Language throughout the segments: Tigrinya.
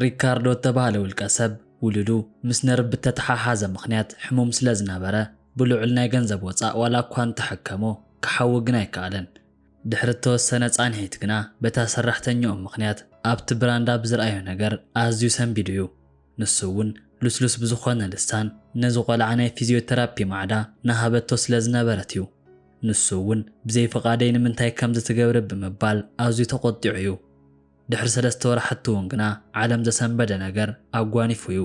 ሪካርዶ ተባሃለ ውልቀ ሰብ ውልዱ ምስ ነርቢ ተተሓሓዘ ምኽንያት ሕሙም ስለ ዝነበረ ብልዑል ናይ ገንዘብ ወፃእ ዋላ እኳ እንተሐከሞ ክሓውግ ግን ኣይከኣለን። ድሕሪ ተወሰነ ጻንሒት ግና በታ ሰራሕተኛኦም ምኽንያት ኣብቲ ብራንዳ ብዝረኣዮ ነገር ኣዝዩ ሰንቢዱ እዩ። ንሱ እውን ልስሉስ ብዝኾነ ልሳን ነዚ ቆልዓ ናይ ፊዚዮቴራፒ ማዕዳ ናሃበቶ ስለ ዝነበረት እዩ። ንሱ እውን ብዘይ ፍቓደይ ንምንታይ ከምዚ ትገብር ብምባል ኣዝዩ ተቆጢዑ እዩ። ድሕሪ 3 ወርሓት እውን ግና ዓለም ዘሰንበደ ነገር ኣጓኒፉ እዩ።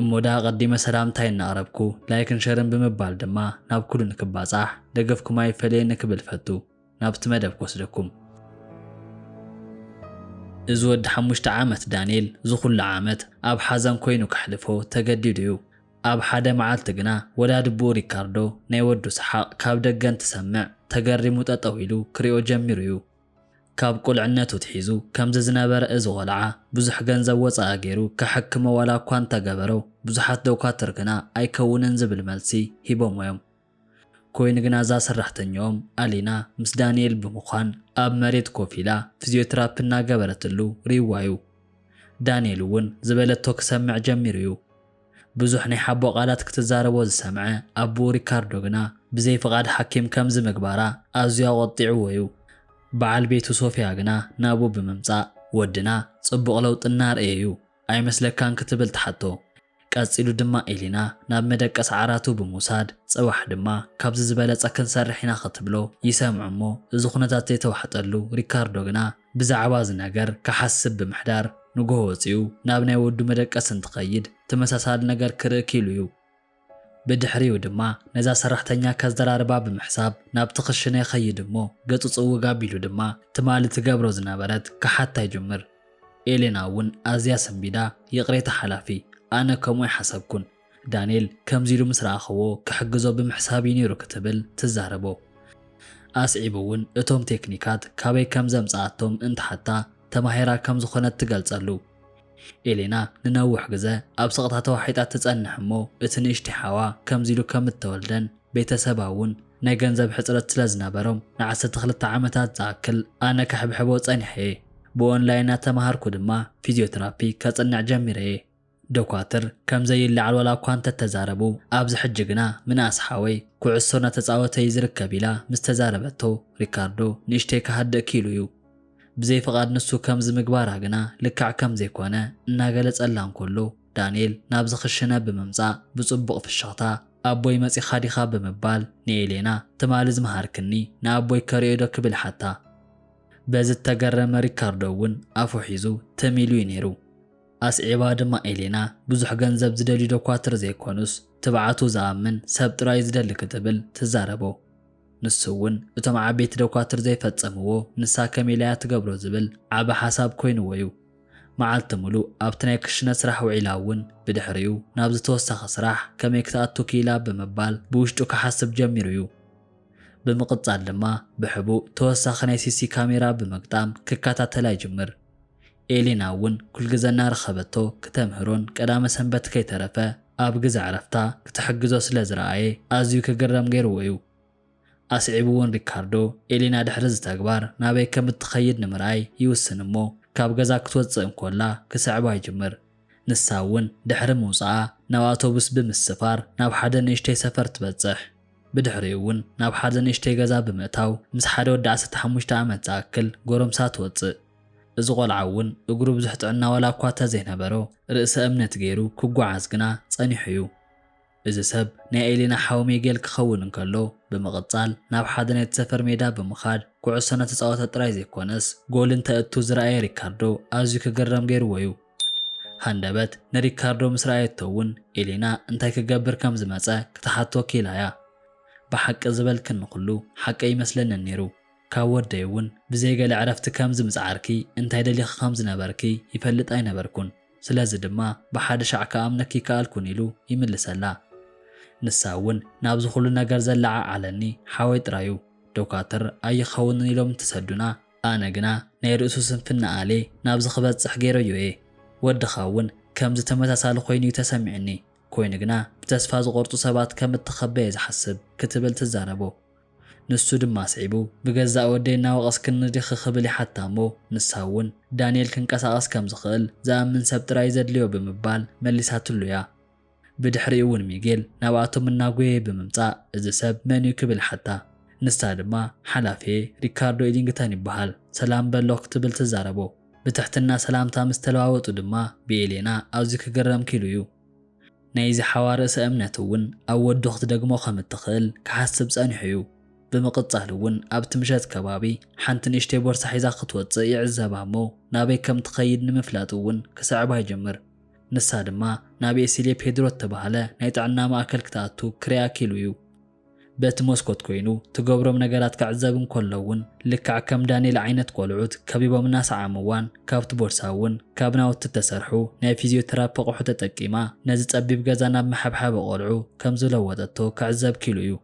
እሞዳ ቀዲመ ሰላምታይ እናቕረብኩ ላይክን ሸርን ብምባል ድማ ናብ ኩሉ ንክባጻሕ ደገፍኩም ኣይፈለየ ንክብል ፈቱ ናብቲ መደብ ክወስደኩም። እዚ ወዲ 5 ዓመት ዳንኤል ዝኹሉ ዓመት ኣብ ሓዘን ኮይኑ ክሕልፎ ተገዲዱ እዩ። ኣብ ሓደ መዓልቲ ግና ወላዲ ብኡ ሪካርዶ ናይ ወዱ ሰሓቕ ካብ ደገ እንትሰምዕ ተገሪሙ ጠጠው ኢሉ ክሪኦ ጀሚሩ እዩ። ካብ ቁልዕነቱ ትሒዙ ከምዚ ዝነበረ እዚ ቆልዓ ብዙሕ ገንዘብ ወፃኢ ገይሩ ከሐክሞ ዋላ እኳ እንተገበሮ ብዙሓት ደውካትር ግና ኣይከውንን ዝብል መልሲ ሂቦም እዮም። ኮይኑ ግና እዛ ሰራሕተኛኦም ኣሊና ምስ ዳንኤል ብምዃን ኣብ መሬት ኮፍ ኢላ ፊዚዮቴራፒ እናገበረትሉ ሪእዋ እዩ። ዳንኤል እውን ዝበለቶ ክሰምዕ ጀሚሩ እዩ። ብዙሕ ናይ ሓቦ ቃላት ክትዛረቦ ዝሰምዐ ኣቦ ሪካርዶ ግና ብዘይ ፍቓድ ሓኪም ከምዚ ምግባራ ኣዝዩ ኣቆጢዕዎ እዩ። በዓል ቤቱ ሶፊያ ግና ናቡ ብምምጻእ ወድና ጽቡቕ ለውጢ እናርአየ እዩ ኣይመስለካን ክትብል ተሓቶ። ቀፂሉ ድማ ኤሊና ናብ መደቀስ ዓራቱ ብምውሳድ ጽባሕ ድማ ካብዚ ዝበለጸ ክንሰርሕ ኢና ክትብሎ ይሰምዑ እሞ እዚ ኩነታት ዘይተዋሕጠሉ ሪካርዶ ግና ብዛዕባ እዚ ነገር ክሓስብ ብምሕዳር ንጎሆ ወፂኡ ናብ ናይ ወዱ መደቀስ እንትኸይድ ተመሳሳሊ ነገር ክርኢ ኪሉ እዩ። ብድሕሪኡ ድማ ነዛ ሰራሕተኛ ከዘራርባ ብምሕሳብ ናብቲ ክሽነ ይኸይድ እሞ ገጹ ጽውግ ኣቢሉ ድማ ትማሊ ትገብሮ ዝነበረት ክሓታ ይጅምር። ኤሌና እውን ኣዝያ ሰንቢዳ የቕሬታ ሓላፊ ኣነ ከምኡ ይሓሰብኩን ዳንኤል ከምዚሉ ምስ ረኣኸዎ ክሕግዞ ብምሕሳብ እዩ ነይሩ ክትብል ትዛረቦ። ኣስዒቡ እውን እቶም ቴክኒካት ካበይ ከም ዘምጽኣቶም እንትሓታ ተማሂራ ከም ዝኾነት ትገልጸሉ። ኤሌና ንነዊሕ ግዜ ኣብ ስቕታ ተዋሒጣ ትጸንሕ እሞ እቲ ንእሽተይ ሓዋ ከምዚሉ ከም እተወልደን ቤተሰባ እውን ናይ ገንዘብ ሕፅረት ስለ ዝነበሮም ን12 ዓመታት ዝኣክል ኣነ ከሕብሕቦ ጸኒሐ እየ። ብኦንላይን እናተማሃርኩ ድማ ፊዚዮቴራፒ ከጽንዕ ጀሚረ እየ። ደኳትር ከም ዘይለዓል ዋላ እኳ እንተተዛረቡ ኣብዚ ሕጂ ግና ምናስ ሓወይ ኩዕሶ እናተፃወተ እዩ ዝርከብ ኢላ ምስ ተዛረበቶ ሪካርዶ ንእሽተይ ክሃድእ ኪሉ እዩ። ብዘይ ፍቓድ ንሱ ከምዚ ምግባራ ግና ልክዕ ከም ዘይኮነ እናገለጸላ እንከሎ ዳንኤል ናብዚ ክሽነ ብምምጻእ ብጽቡቕ ፍሽኽታ ኣቦይ መጺኻ ዲኻ ብምባል ንኤሌና ትማሊ ዝመሃርክኒ ንኣቦይ ከሪኦ ዶ ክብል ሓታ። በዚ ተገረመ ሪካርዶ እውን ኣፉ ሒዙ ተሚሉ እዩ ነይሩ። ኣስዒባ ድማ ኤሌና ብዙሕ ገንዘብ ዝደልዩ ደኳትር ዘይኮኑስ ትብዓቱ ዝኣምን ሰብ ጥራይ ዝደሊ ክትብል ትዛረቦ። ንሱ እውን እቶም ዓበይቲ ደኳትር ዘይፈጸምዎ ንሳ ከመይ ኢላ ትገብሮ ዝብል ዓበ ሓሳብ ኮይኑዎ እዩ። መዓልቲ ሙሉእ ኣብቲ ናይ ክሽነ ስራሕ ውዒላ እውን ብድሕሪኡ ናብ ዝተወሰኸ ስራሕ ከመይ ክትኣቱ ኪኢላ ብምባል ብውሽጡ ክሓስብ ጀሚሩ እዩ። ብምቕጻል ድማ ብሕቡእ ተወሳኺ ናይ ሲሲ ካሜራ ብምግጣም ክከታተላ ይጅምር። ኤሌና እውን ኩል ግዜ እናረኸበቶ ክተምህሮን ቀዳመ ሰንበት ከይተረፈ ኣብ ግዜ ዕረፍታ ክትሕግዞ ስለ ዝረኣየ ኣዝዩ ክግረም ገይርዎ እዩ። ኣስዒቡ እውን ሪካርዶ ኤሌና ድሕሪ ዝተግባር ናበይ ከም እትኸይድ ንምርኣይ ይውስን እሞ ካብ ገዛ ክትወፅእ እንኮላ ክስዕባ ይጅምር። ንሳ እውን ድሕሪ ምውፅኣ ናብ ኣውቶቡስ ብምስፋር ናብ ሓደ ንእሽተይ ሰፈር ትበጽሕ። ብድሕሪኡ እውን ናብ ሓደ ንእሽተይ ገዛ ብምእታው ምስ ሓደ ወዲ 15 ዓመት ዝኣክል ጎረምሳ ትወፅእ። እዚ ቆልዓ እውን እግሩ ብዙሕ ጥዕና ዋላ እኳ ተዘይነበሮ ርእሰ እምነት ገይሩ ክጓዓዝ ግና ጸኒሑ እዩ። እዚ ሰብ ናይ ኤሌና ሓዊ ሜጌል ክኸውን እንከሎ ብምቕጻል ናብ ሓደ ናይ ሰፈር ሜዳ ብምኻድ ኩዕሶ እናተፃወተ ጥራይ ዘይኮነስ ጎል እንተእቱ ዝረኣየ ሪካርዶ ኣዝዩ ክገረም ገይርዎ እዩ። ሃንደበት ንሪካርዶ ምስ ረኣየቶ እውን ኤሌና እንታይ ክገብር ከም ዝመፀ ክትሓቶ ኪኢላ እያ። ብሓቂ ዝበልክን ኩሉ ሓቂ ይመስለንን ነይሩ። ካብ ወደይ እውን ብዘይገለ ዕረፍቲ ከምዚ ምፅዓርኪ እንታይ ደሊኺ ከም ዝነበርኪ ይፈልጥ ኣይነበርኩን። ስለዚ ድማ ብሓደ ሻዕ ከኣምነኪ ይከኣልኩን ኢሉ ይምልሰላ። ንሳ እውን ናብዚ ኩሉ ነገር ዘለዓዓለኒ ሓወይ ጥራዩ ደኳትር ኣይኸውንን ኢሎም እንትሰዱና ኣነ ግና ናይ ርእሱ ስንፍና ኣለ ናብዚ ክበጽሕ ገይረዮ እየ። ወድኻ እውን ከምዚ ተመሳሳሊ ኮይኑ እዩ ተሰሚዕኒ። ኮይኑ ግና ብተስፋ ዝቆርጡ ሰባት ከም እትኸበየ ዝሓስብ ክትብል ትዛረቦ። ንሱ ድማ ስዒቡ ብገዛ ወደይና ወቀስ ክንዲኽ ክብል ይሓታሞ ንሳውን ዳንኤል ክንቀሳቀስ ከም ዝኽእል ዝኣምን ሰብ ጥራይ ዘድልዮ ብምባል መሊሳትሉያ ብድሕሪኡ እውን ሚጌል ናብኣቶም እናጎየ ብምምጻእ እዚ ሰብ መን እዩ ክብል ሓታ ንሳ ድማ ሓላፊ ሪካርዶ ኢሊንግተን ይበሃል ሰላም በሎ ክትብል ትዛረቦ ብትሕትና ሰላምታ ምስ ተለዋወጡ ድማ ብኤሌና ኣዝዩ ክገረም ኪሉ እዩ ናይዚ ሓዋርእሰ እምነት እውን ኣብ ወዱ ክትደግሞ ከም እትኽእል ክሓስብ ጸኒሑ እዩ ብምቕጻል እውን ኣብቲ ምሸት ከባቢ ሓንቲ ንእሽተይ ቦርሳ ሒዛ ክትወፅእ ይዕዘባ እሞ ናበይ ከም ትኸይድ ንምፍላጥ እውን ክስዕባ ይጀምር ንሳ ድማ ናብ ኤሲሌ ፔድሮ እተባሃለ ናይ ጥዕና ማእከል ክትኣቱ ክርያ ኪሉ እዩ በቲ መስኮት ኮይኑ ትገብሮም ነገራት ክዕዘብ እንከሎ እውን ልክዕ ከም ዳንኤል ዓይነት ቆልዑት ከቢቦም እናሰዓምዋን ካብቲ ቦርሳ እውን ካብ ናውቲ ተሰርሑ ናይ ፊዚዮቴራፒ ኣቑሑ ተጠቂማ ነዚ ጸቢብ ገዛ ናብ መሓብሓበ ቆልዑ ከም ዝለወጠቶ ክዕዘብ ኪሉ እዩ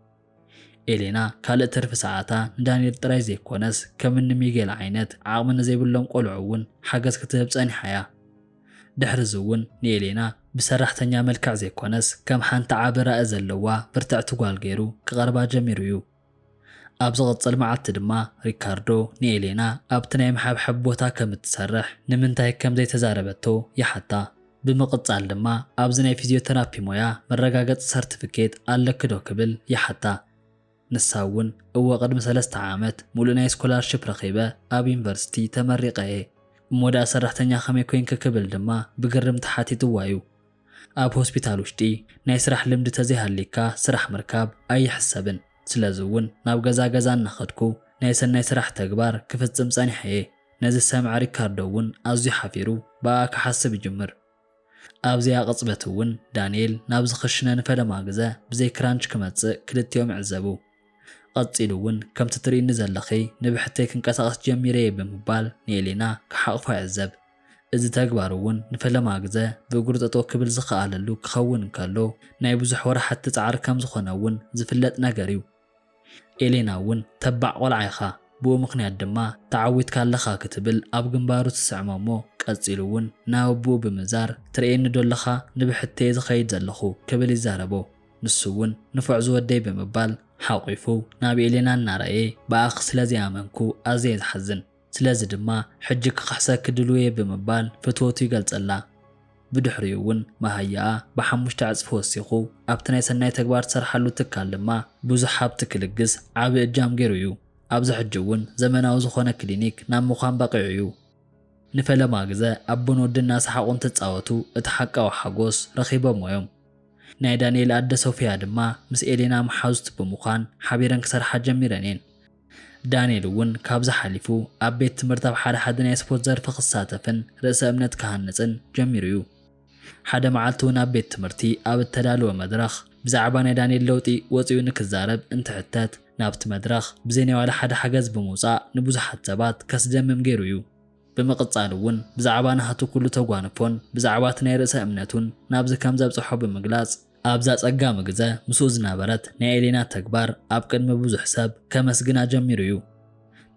ኤሌና ካልእ ትርፊ ሰዓታ ንዳንኤል ጥራይ ዘይኮነስ ከም ሚጌል ዓይነት ዓቕሚ ንዘይብሎም ቆልዑ እውን ሓገዝ ክትህብ ጸኒሓ እያ ድሕሪ ዝውን ንኤሌና ብሰራሕተኛ መልክዕ ዘይኮነስ ከም ሓንቲ ዓበራእ ዘለዋ ብርትዕቲ ጓል ገይሩ ክቐርባ ጀሚሩ እዩ ኣብ ዝቕጽል መዓልቲ ድማ ሪካርዶ ንኤሌና ኣብቲ ናይ መሓብሓብ ቦታ ከም እትሰርሕ ንምንታይ ከም ዘይተዛረበቶ ይሓታ ብምቕጻል ድማ ኣብዚ ናይ ፊዚዮቴራፒ ሞያ መረጋገጽ ሰርቲፊኬት ኣለክዶ ክብል ይሓታ ንሳ እውን እወ ቅድሚ 3 ዓመት ሙሉእ ናይ ስኮላርሺፕ ረኺበ ኣብ ዩኒቨርሲቲ ተመሪቐ እሞዳ ሰራሕተኛ ከመይ ኮይንክ ክብል ድማ ብግርምቲ ሓቲትዋ እዩ ኣብ ሆስፒታል ውሽጢ ናይ ስራሕ ልምዲ ተዘይሃሊካ ስራሕ ምርካብ ኣይሕሰብን ስለዚ እውን ናብ ገዛ ገዛ እናኸድኩ ናይ ሰናይ ስራሕ ተግባር ክፍጽም ጸኒሐ ነዚ ሰምዐ ሪካርዶ እውን ኣዝዩ ሓፊሩ በኣ ክሓስብ ይጅምር ኣብዚያ ቅጽበት እውን ዳንኤል ናብ ዝኽሽነ ንፈለማ ግዜ ብዘይ ክራንች ክመጽእ ክልቲኦም ይዕዘቡ ቀጺሉ እውን ከምቲ ትርእኒ ዘለኺ ንብሕተይ ክንቀሳቐስ ጀሚረ ብምባል ንኤሌና ክሓቕፋ ይዕዘብ እዚ ተግባር እውን ንፈለማ ግዜ ብእግሩ ጠጦ ክብል ዝኽኣለሉ ክኸውን እንከሎ ናይ ብዙሕ ወራሕቲ ጻዕሪ ከም ዝኾነ እውን ዝፍለጥ ነገር እዩ ኤሌና እውን ተባዕ ቆልዓ ኢኻ ብኡ ምኽንያት ድማ ተዓዊትካ ኣለኻ ክትብል ኣብ ግንባሩ ትስዕሞ እሞ ቀጺሉ እውን ናብ ኣቦኡ ብምዛር ትርእየኒ ዶለኻ ንብሕተይ ዝኸይድ ዘለኹ ክብል ይዛረቦ ንሱ እውን ንፉዕ ዝወደይ ብምባል ሓቂፉ ናብ ኤሌና እናረኣየ በኣኽ ስለዝያመንኩ ኣዝየ ዝሓዝን ስለዚ ድማ ሕጂ ክኽሕሰክ ድልውየ ብምባል ፍትወቱ ይገልጸላ ብድሕሪኡ እውን ማሃያኣ ብ5 ዕጽፊ ወሲኹ ኣብቲ ናይ ሰናይ ተግባር ትሰርሓሉ ትካል ድማ ብዙሕ ሃብቲ ክልግስ ዓብ እጃም ገይሩ እዩ ኣብዚ ሕጂ እውን ዘመናዊ ዝኾነ ክሊኒክ ናብ ምዃን በቂዑ እዩ ንፈለማ ግዜ ኣቦን ወድና ሰሓቑን ትጻወቱ እቲ ሓቃዊ ሓጎስ ረኺቦም እዮም ናይ ዳንኤል ኣደ ሶፊያ ድማ ምስ ኤሌና መሓዙት ብምዃን ሓቢረን ክሰርሓ ጀሚረን እየን ዳንኤል እውን ካብዚ ሓሊፉ ኣብ ቤት ትምህርቲ ኣብ ሓደ ናይ ስፖርት ዘርፊ ክሳተፍን ርእሰ እምነት ክሃንጽን ጀሚሩ እዩ ሓደ መዓልቲ እውን ኣብ ቤት ትምህርቲ ኣብ እተዳለወ መድረኽ ብዛዕባ ናይ ዳንኤል ለውጢ ወፂኡ ንክዛረብ እንትሕተት ናብቲ መድረኽ ብዘይ ዋላ ሓደ ሓገዝ ብምውፃእ ንብዙሓት ሰባት ከስደምም ገይሩ እዩ ብምቕጻል እውን ብዛዕባ ናሃቱ ኩሉ ተጓንፎን ብዛዕባ እቲ ናይ ርእሰ እምነቱን ናብዚ ከም ዘብጽሖ ብምግላጽ ኣብዛ ጸጋሚ ግዜ ምስኡ ዝነበረት ናይ ኤሌና ተግባር ኣብ ቅድሚ ብዙሕ ሰብ ከመስግና ጀሚሩ እዩ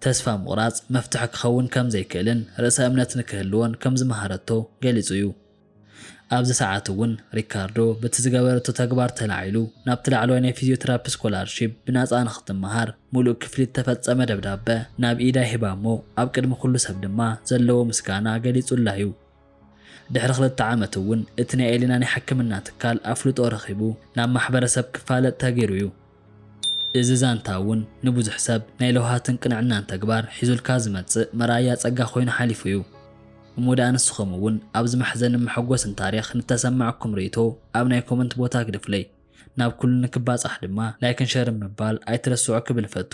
ተስፋ ምቑራጽ መፍትሒ ክኸውን ከም ዘይክእልን ርእሰ እምነት ንክህልዎን ከም ዝመሃረቶ ገሊጹ እዩ ኣብዚ ሰዓት እውን ሪካርዶ በቲ ዝገበረቶ ተግባር ተላዒሉ ናብቲ ላዕለዋይ ናይ ፊዚዮቴራፒ ስኮላርሺፕ ብናፃ ንኽትመሃር ሙሉእ ክፍሊት ተፈጸመ ደብዳቤ ናብ ኢዳ ሂባ እሞ ኣብ ቅድሚ ኩሉ ሰብ ድማ ዘለዎ ምስጋና ገሊጹላ እዩ ድሕሪ 2 ዓመት እውን እቲ ናይ ኤሌና ናይ ሕክምና ትካል ኣፍልጦ ረኺቡ ናብ ማሕበረሰብ ክፋለጥ ተገይሩ እዩ እዚ ዛንታ እውን ንብዙሕ ሰብ ናይ ለውሃትን ቅንዕናን ተግባር ሒዙልካ ዝመጽእ መራያ ጸጋ ኮይኑ ሓሊፉ እዩ እሙዳ ንስኹም እውን ኣብዚ መሕዘን መሐጎስን ታሪኽ ንተሰማዕኩም ርእቶ ኣብ ናይ ኮመንት ቦታ ክድፍለይ ናብ ኩሉ ንክባጻሕ ድማ ላይክን ሸርን ምባል ኣይትረስዑ ክብል ፈቱ